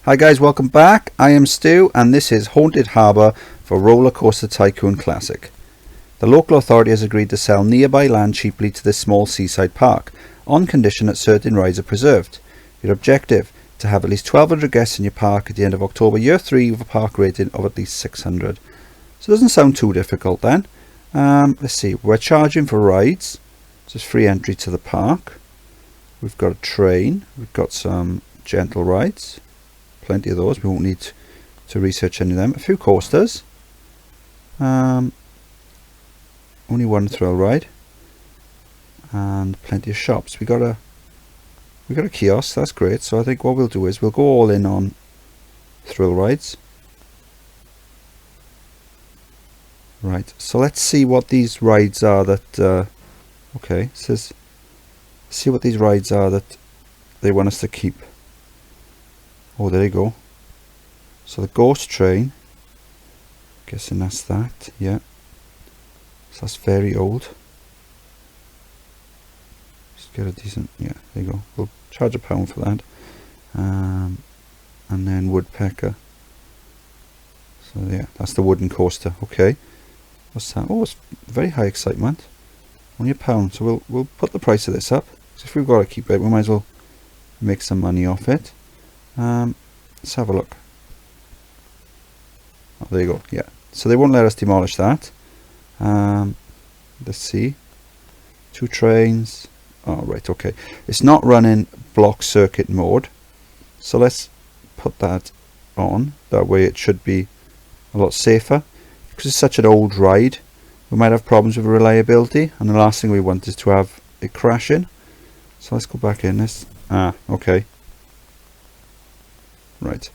Hi guys, welcome back. I am Stu and this is Haunted Harbour for Roller Coaster Tycoon Classic. The local authority has agreed to sell nearby land cheaply to this small seaside park, on condition that certain rides are preserved. Your objective, to have at least 1,200 guests in your park at the end of October, year 3 with a park rating of at least 600. So it doesn't sound too difficult then. Let's see, we're charging for rides. This is free entry to the park. We've got a train, we've got some gentle rides. Plenty of those, we won't need to research any of them. A few coasters, only one thrill ride, and plenty of shops. We got a kiosk, that's great. So I think what we'll do is we'll go all in on thrill rides. Right, so let's see what these rides are that okay, it says see what these rides are that they want us to keep. Oh, there you go. So the ghost train, guessing that's that, yeah. So that's very old. Just get a decent, yeah, there you go. We'll charge £1 for that. And then woodpecker. So yeah, that's the wooden coaster. Okay. What's that? Oh, it's very high excitement. Only £1. So we'll put the price of this up. So if we've got to keep it, we might as well make some money off it. Let's have a look. Oh, there you go. Yeah, so they won't let us demolish that. Let's see, 2 trains. Oh, right, okay, it's not running block circuit mode, so let's put that on. That way it should be a lot safer, because it's such an old ride. We might have problems with reliability, and the last thing we want is to have it crashing. So let's go back in this. Okay. Right,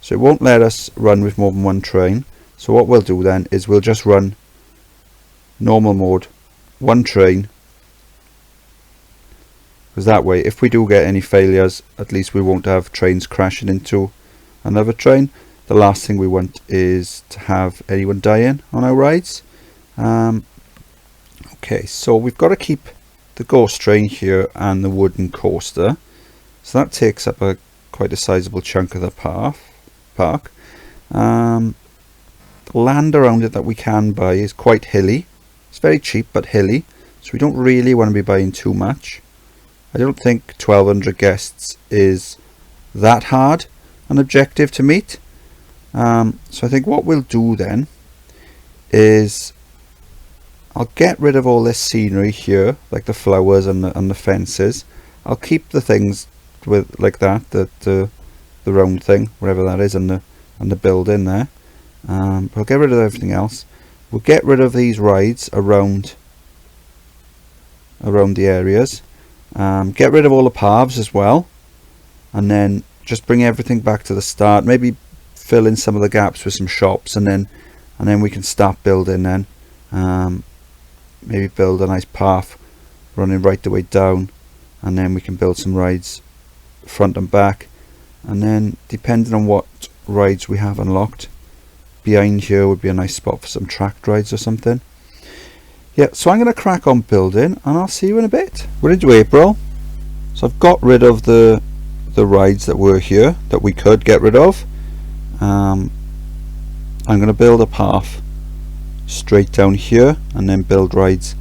so it won't let us run with more than one train. So what we'll do then is we'll just run normal mode, one train, because that way if we do get any failures, at least we won't have trains crashing into another train. The last thing we want is to have anyone dying on our rides. Okay, so we've got to keep the ghost train here and the wooden coaster, so that takes up quite a sizable chunk of the park. The land around it that we can buy is quite hilly. It's very cheap but hilly, so we don't really want to be buying too much. I don't think 1,200 guests is that hard an objective to meet. So I think what we'll do then is I'll get rid of all this scenery here, like the flowers and the fences. I'll keep the things with like that, the round thing, whatever that is, and the building there. We'll get rid of everything else. We'll get rid of these rides around the areas. Get rid of all the paths as well, and then just bring everything back to the start. Maybe fill in some of the gaps with some shops, and then we can start building. Then maybe build a nice path running right the way down, and then we can build some rides front and back, and then depending on what rides we have unlocked, behind here would be a nice spot for some tracked rides or something. Yeah, so I'm going to crack on building, and I'll see you in a bit. We're into April, so I've got rid of the rides that were here that we could get rid of. I'm going to build a path straight down here, and then build rides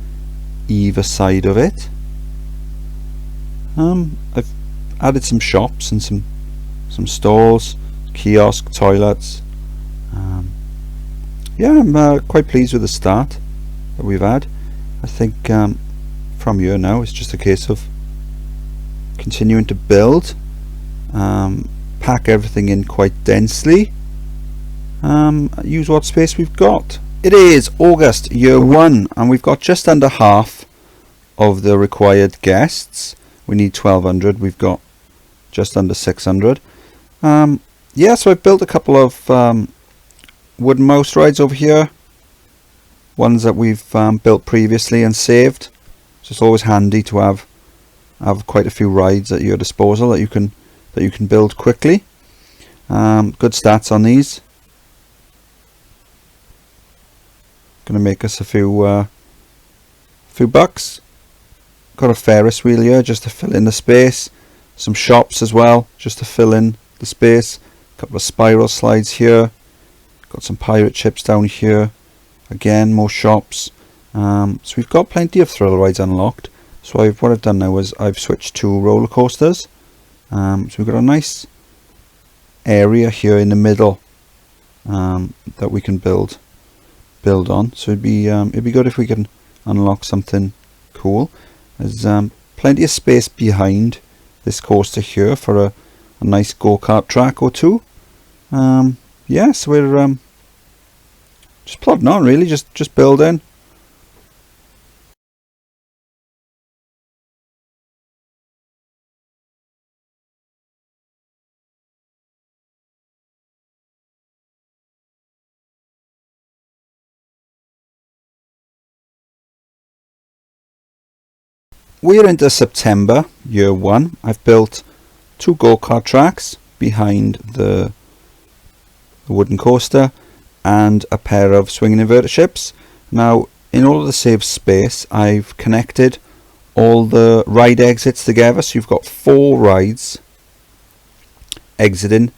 either side of it. I've added some shops and some stalls, kiosk, toilets. Yeah, I'm quite pleased with the start that we've had. I think from here now it's just a case of continuing to build, pack everything in quite densely, use what space we've got. It is August, year 1, and we've got just under half of the required guests. We need 1,200, we've got just under 600. Yeah, so I've built a couple of wooden mouse rides over here, ones that we've built previously and saved. So it's always handy to have quite a few rides at your disposal that you can build quickly. Good stats on these. Gonna make us a few bucks. Got a Ferris wheel here just to fill in the space. Some shops as well just to fill in the space. couple of spiral slides here, got some pirate ships down here, again more shops. So we've got plenty of thrill rides unlocked. So what I've done now is I've switched to roller coasters. So we've got a nice area here in the middle that we can build on. So it'd be good if we can unlock something cool. There's plenty of space behind this coaster here for a nice go-kart track or two. Yeah, so we're just plodding on, really, just building. We're into September, year 1. I've built 2 go-kart tracks behind the wooden coaster and a pair of swinging inverter ships. Now, in order to save space, I've connected all the ride exits together, so you've got 4 rides exiting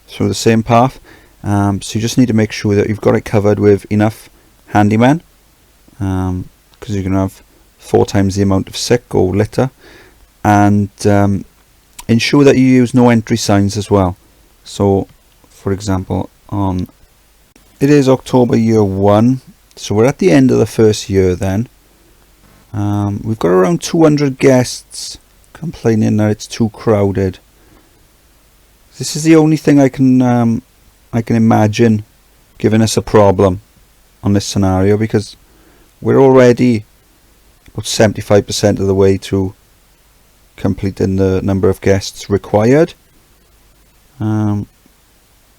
through the same path. So you just need to make sure that you've got it covered with enough handymen, because you're going to have 4 times the amount of sick or litter, and ensure that you use no entry signs as well. So for example, it is October year 1, so we're at the end of the first year then. We've got around 200 guests complaining that it's too crowded. This is the only thing I can imagine giving us a problem on this scenario, because we're already about 75% of the way to completing the number of guests required.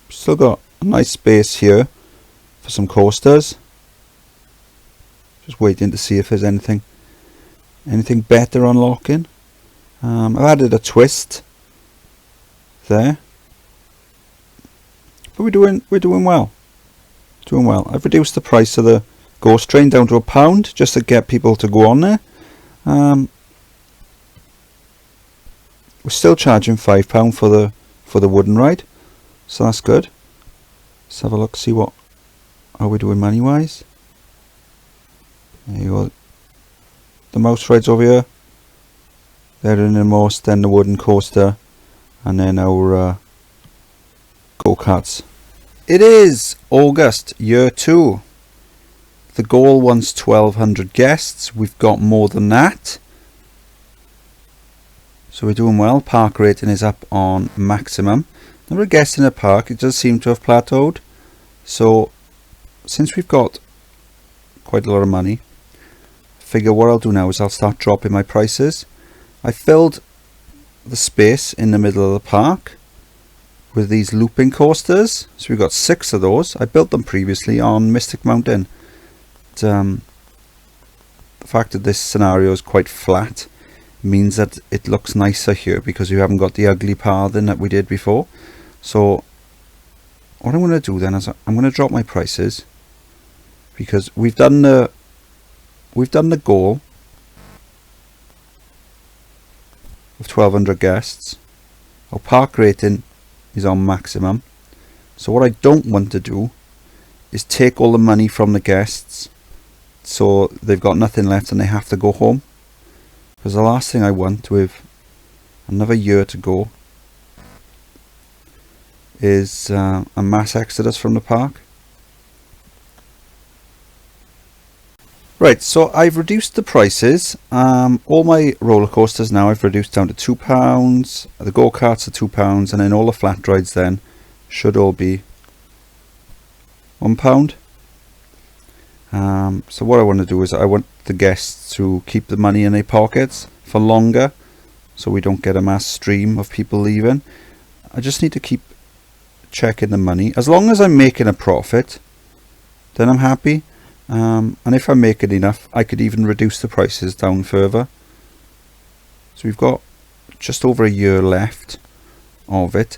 Still got a nice space here for some coasters. Just waiting to see if there's anything better unlocking. I've added a twist there, but we're doing well. I've reduced the price of the ghost train down to £1 just to get people to go on there. We're still charging £5 for the wooden ride, so that's good. Let's have a look, see what are we doing money wise. There you go. The mouse rides over here, they're in the most, then the wooden coaster, and then our go-karts. It is August year 2. The goal wants 1,200 guests. We've got more than that, so we're doing well. Park rating is up on maximum. Number of guests in the park, it does seem to have plateaued. So since we've got quite a lot of money, I figure what I'll do now is I'll start dropping my prices. I filled the space in the middle of the park with these looping coasters, so we've got 6 of those. I built them previously on Mystic Mountain. The fact that this scenario is quite flat means that it looks nicer here, because you haven't got the ugly pathing that we did before. So what I'm going to do then is I'm going to drop my prices, because we've done the goal of 1,200 guests. Our park rating is on maximum, so what I don't want to do is take all the money from the guests so they've got nothing left and they have to go home, because the last thing I want with another year to go is a mass exodus from the park. Right, so I've reduced the prices. All my roller coasters now I've reduced down to £2. The go-karts are £2, and then all the flat rides then should all be £1. So what I want to do is I want the guests to keep the money in their pockets for longer, so we don't get a mass stream of people leaving. I just need to keep checking the money. As long as I'm making a profit, then I'm happy. And if I'm making enough, I could even reduce the prices down further. So we've got just over a year left of it.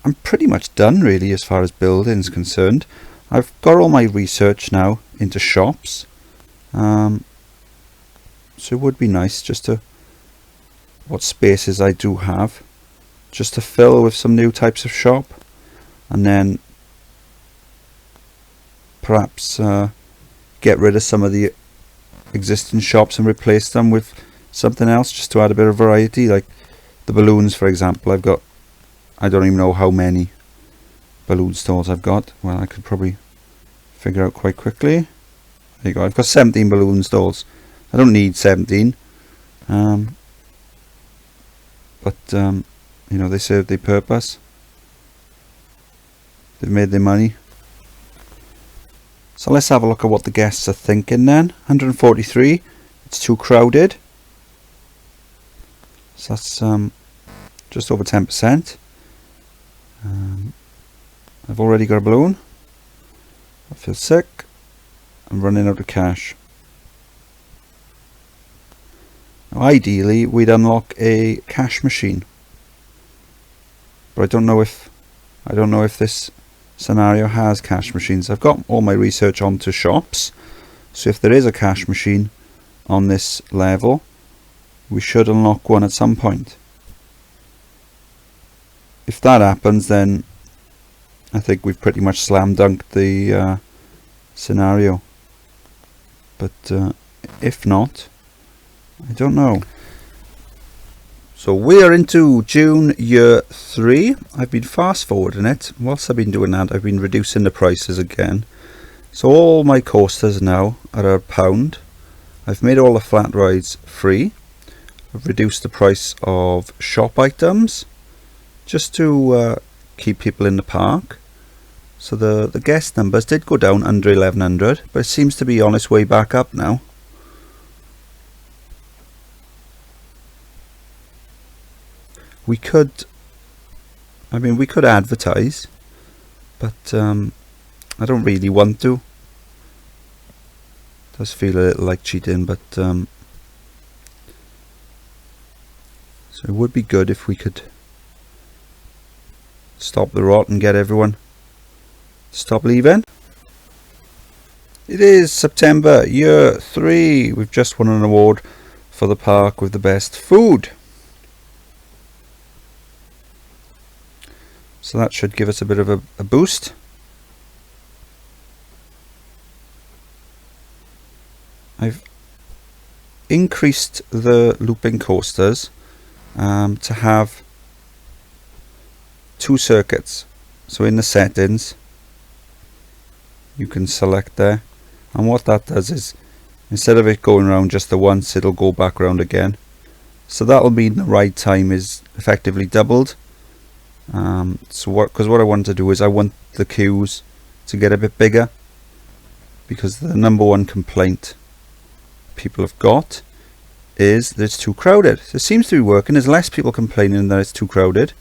I'm pretty much done really as far as building is concerned. I've got all my research now into shops, so it would be nice just to, what spaces I do have, just to fill with some new types of shop, and then perhaps get rid of some of the existing shops and replace them with something else, just to add a bit of variety. Like the balloons, for example. I don't even know how many balloon stalls I've got. Well, I could probably figure out quite quickly. There you go. I've got 17 balloon stalls. I don't need 17, but you know, they serve their purpose. They've made their money. So let's have a look at what the guests are thinking then. 143. It's too crowded. So that's just over 10%. I've already got a balloon. I feel sick. I'm running out of cash. Now, ideally, we'd unlock a cash machine, but I don't know if this scenario has cash machines. I've got all my research onto shops, so if there is a cash machine on this level, we should unlock one at some point. If that happens, then I think we've pretty much slam dunked the scenario. But if not, I don't know. So we are into June year 3. I've been fast forwarding it. Whilst I've been doing that, I've been reducing the prices again. So all my coasters now are £1. I've made all the flat rides free. I've reduced the price of shop items just to keep people in the park. So the guest numbers did go down under 1100, but it seems to be on its way back up now. We could advertise, but I don't really want to. It does feel a little like cheating, but so it would be good if we could stop the rot and get everyone to stop leaving. It is September year 3. We've just won an award for the park with the best food. So that should give us a bit of a boost. I've increased the looping coasters to have 2 circuits. So in the settings, you can select there, and what that does is, instead of it going around just the once, it'll go back around again. So that'll mean the ride time is effectively doubled. Because what I want to do is I want the queues to get a bit bigger, because the number one complaint people have got is that it's too crowded. So it seems to be working. There's less people complaining that it's too crowded,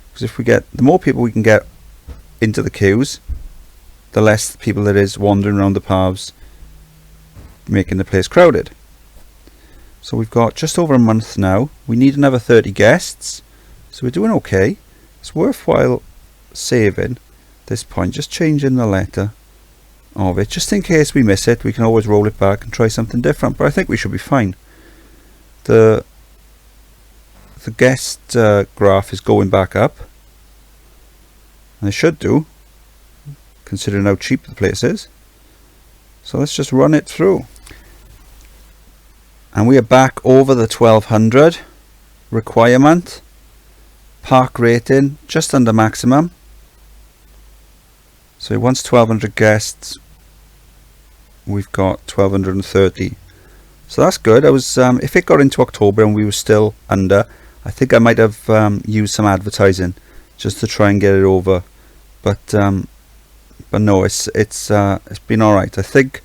because if we get, the more people we can get into the queues, the less people there is wandering around the paths making the place crowded. So we've got just over a month now. We need another 30 guests, so we're doing okay. It's worthwhile saving this point, just changing the letter of it, just in case we miss it. We can always roll it back and try something different, but I think we should be fine. The guest graph is going back up, and it should do, considering how cheap the place is. So let's just run it through, and we are back over the 1200 requirement. Park rating just under maximum, so it wants 1200 guests. We've got 1230, so that's good. I was if it got into October and we were still under, I think I might have used some advertising just to try and get it over, but no, it's been all right. I think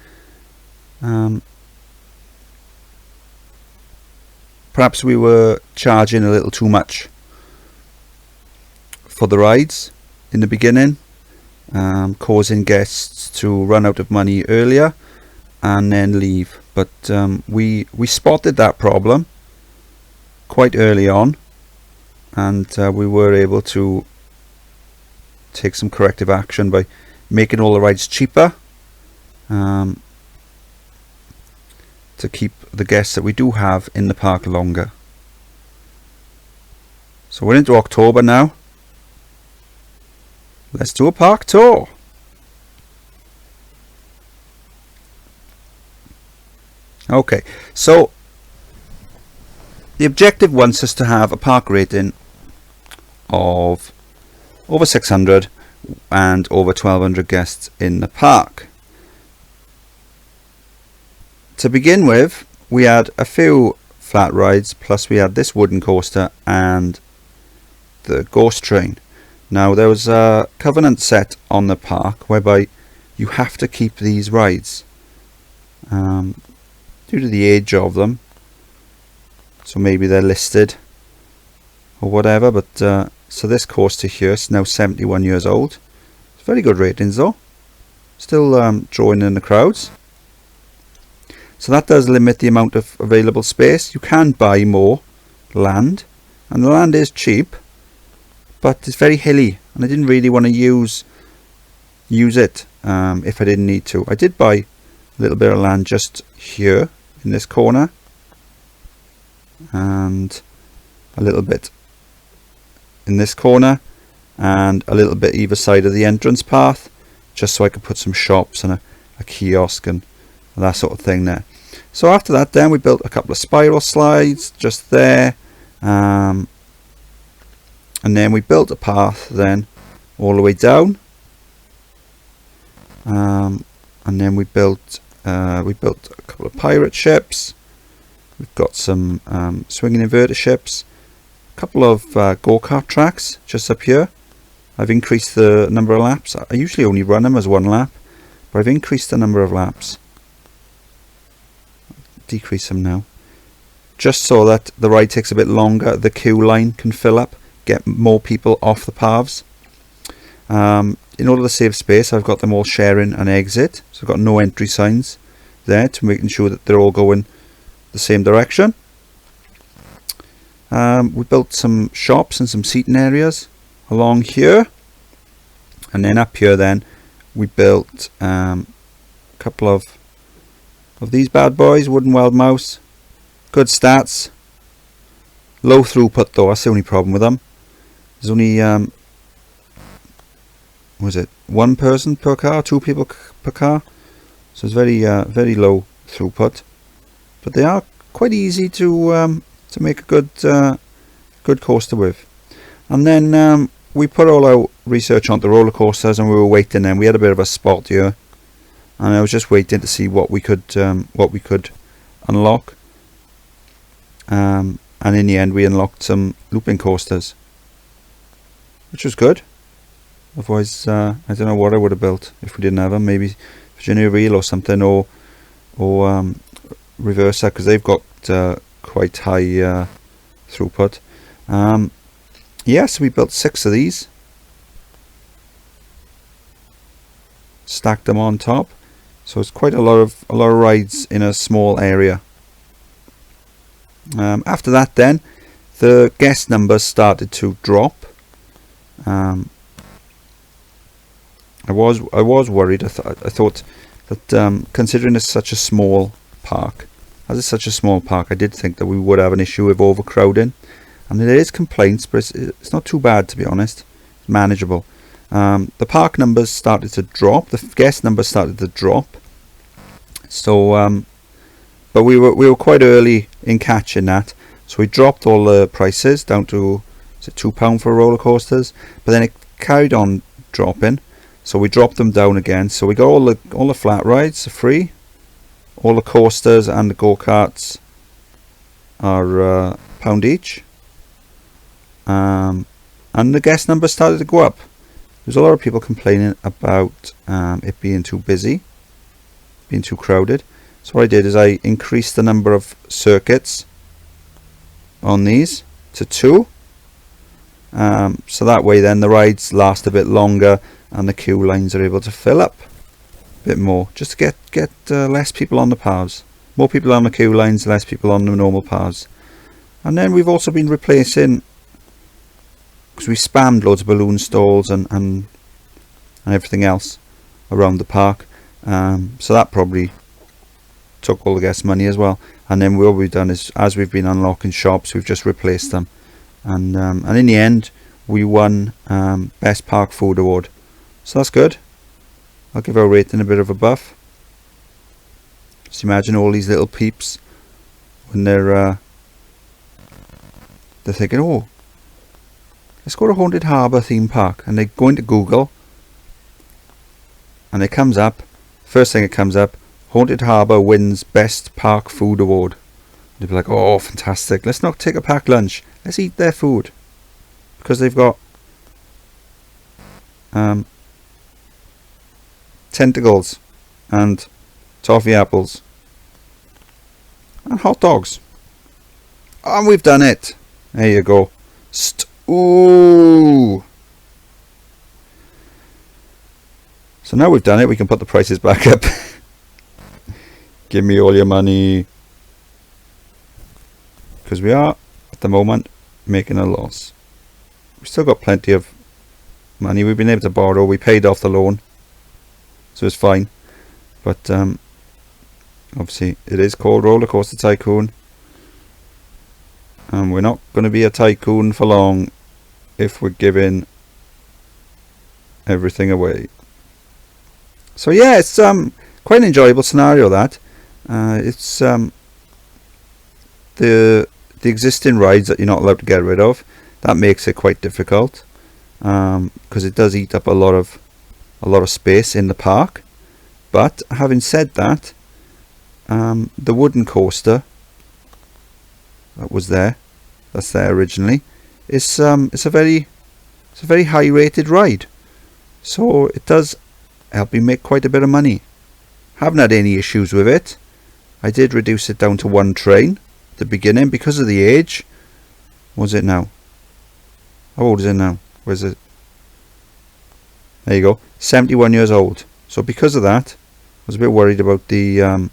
perhaps we were charging a little too much for the rides in the beginning, causing guests to run out of money earlier and then leave. But we spotted that problem quite early on, and we were able to take some corrective action by making all the rides cheaper to keep the guests that we do have in the park longer. So we're into October now. Let's do a park tour. Okay, so the objective wants us to have a park rating of over 600 and over 1200 guests in the park. To begin with, we had a few flat rides, plus we had this wooden coaster and the ghost train. Now there was a covenant set on the park whereby you have to keep these rides due to the age of them, so maybe they're listed or whatever, but so this coaster here is now 71 years old. It's very good ratings though, still drawing in the crowds. So that does limit the amount of available space. You can buy more land, and the land is cheap, but it's very hilly, and I didn't really want to use it if I didn't need to. I did buy a little bit of land just here in this corner, and a little bit in this corner, and a little bit either side of the entrance path, just so I could put some shops and a kiosk and that sort of thing there. So after that then we built a couple of spiral slides just there, and then we built a path then all the way down, and then we built a couple of pirate ships. We've got some swinging inverter ships, a couple of go-kart tracks just up here. I've increased the number of laps. I usually only run them as one lap, but I've increased the number of laps. Decrease them now, just so that the ride takes a bit longer, the queue line can fill up, get more people off the paths. In order to save space, I've got them all sharing an exit, so I've got no entry signs there to making sure that they're all going the same direction. We built some shops and some seating areas along here, and then up here then we built a couple of these bad boys, wooden wild mouse. Good stats, low throughput though, that's the only problem with them. There's only was it one person per car, two people per car, so it's very low throughput, but they are quite easy to make a good coaster with. And then we put all our research onto roller coasters, and we were waiting. Then we had a bit of a spot here, and I was just waiting to see what we could unlock. And in the end, we unlocked some looping coasters, which was good. Otherwise, I don't know what I would have built if we didn't have them. Maybe Virginia Reel or something, or Reverser, because they've got quite high throughput. So we built 6 of these, stacked them on top, so it's quite a lot of rides in a small area. After that then the guest numbers started to drop. I was worried. I thought that considering it's such a small park, I did think that we would have an issue with overcrowding, and there is complaints, but it's not too bad, to be honest. It's manageable. The park numbers started to drop, the guest numbers started to drop, so but we were quite early in catching that, so we dropped all the prices down to, is it £2 for roller coasters, but then it carried on dropping, so we dropped them down again. So we got all the flat rides are free, all the coasters and the go-karts are £1 each, and the guest numbers started to go up. There's a lot of people complaining about it being too busy, being too crowded. So what I did is I increased the number of circuits on these to 2, so that way then the rides last a bit longer and the queue lines are able to fill up a bit more, just to get less people on the paths. More people on the queue lines, less people on the normal paths. And then we've also been replacing, because we spammed loads of balloon stalls and everything else around the park, so that probably took all the guests' money as well. And then what we've done is, as we've been unlocking shops, we've just replaced them and in the end we won Best Park Food Award, so that's good. I'll give our rating a bit of a buff. Just imagine all these little peeps when they're thinking, oh, let's go to Haunted Harbour theme park, and they go into Google and it comes up, first thing it comes up, Haunted Harbour wins Best Park Food Award. They'd be like, oh fantastic, let's not take a packed lunch, let's eat their food, because they've got tentacles and toffee apples and hot dogs, and we've done it. There you go. Ooh. So now we've done it, we can put the prices back up. Give me all your money, because we are at the moment making a loss. We've still got plenty of money we've been able to borrow. We paid off the loan, so it's fine. But obviously it is called Roller Coaster Tycoon, and we're not going to be a tycoon for long if we're giving everything away. So yeah, it's quite an enjoyable scenario, that it's the existing rides that you're not allowed to get rid of. That makes it quite difficult, because it does eat up a lot of space in the park. But having said that, the wooden coaster that's there originally, it's a very high rated ride, so it does help me make quite a bit of money. Haven't had any issues with it. I did reduce it down to one train at the beginning because of the age. What's it now? How old is it now? Where's it? There you go, 71 years old. So because of that, I was a bit worried about the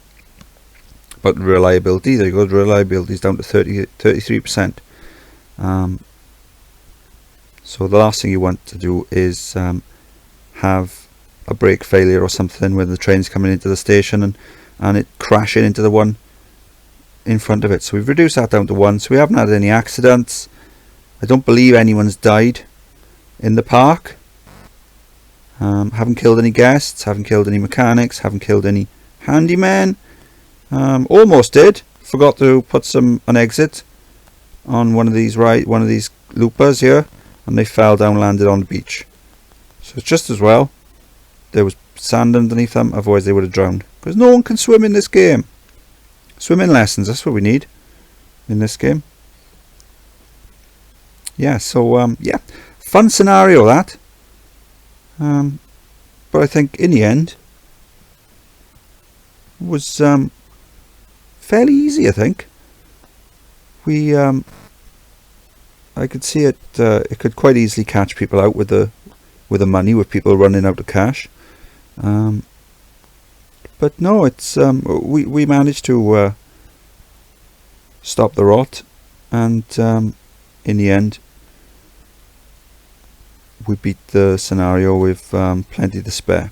reliability. There you go, the reliability is down to 33%. So the last thing you want to do is have a brake failure or something when the train's coming into the station and it crashing into the one in front of it. So we've reduced that down to one, so we haven't had any accidents. I don't believe anyone's died in the park. Haven't killed any guests, haven't killed any mechanics, haven't killed any handymen. Almost did. Forgot to put an exit on one of these loopers here, and they fell down, landed on the beach. So it's just as well there was sand underneath them, otherwise they would have drowned, because no one can swim in this game. Swimming lessons, that's what we need in this game. Yeah, so yeah, fun scenario that. But I think in the end was fairly easy. I think I could see it. It could quite easily catch people out with the money, with people running out of cash. But no, it's we managed to stop the rot, and in the end we beat the scenario with plenty to spare.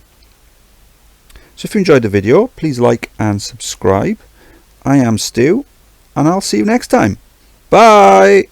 So if you enjoyed the video, please like and subscribe. I am Stu, and I'll see you next time. Bye!